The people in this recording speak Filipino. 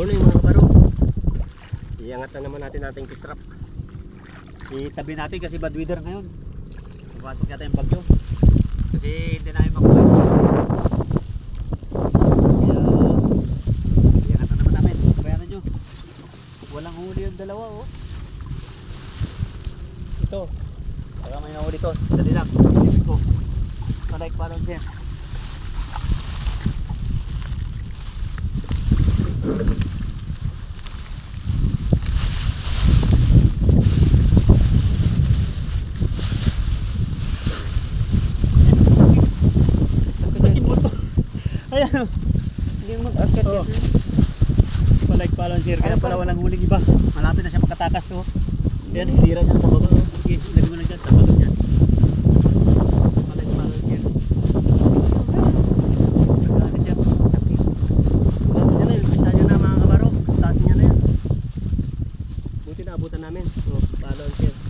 morning mga kabaro. Iangat na naman natin ating fish trap. Itabi natin kasi bad weather ngayon. Pumasok yata yung bagyo. Kasi hindi namin makuha. Kaya iangat na naman namin. Bayaran nyo. Walang huli yung dalawa oh. Ito. Baka may nahuli to. Dali lang. Isipin ko. Like parang siya. Ayan. Hindi mag-akit Oh. yan. Palike balancer. Kaya pala walang huling iba. Malapit na siya magkatakas oh. Ayan, hilira niya sa baba oh. Sige, lagyan mo lang dyan. Sa baba dyan. Palike balancer. Nagkakit siya. Taas niya na yun. Pisa niya na mga kabaro. Taas niya na yan. Buti na abutan namin. So, balance yan.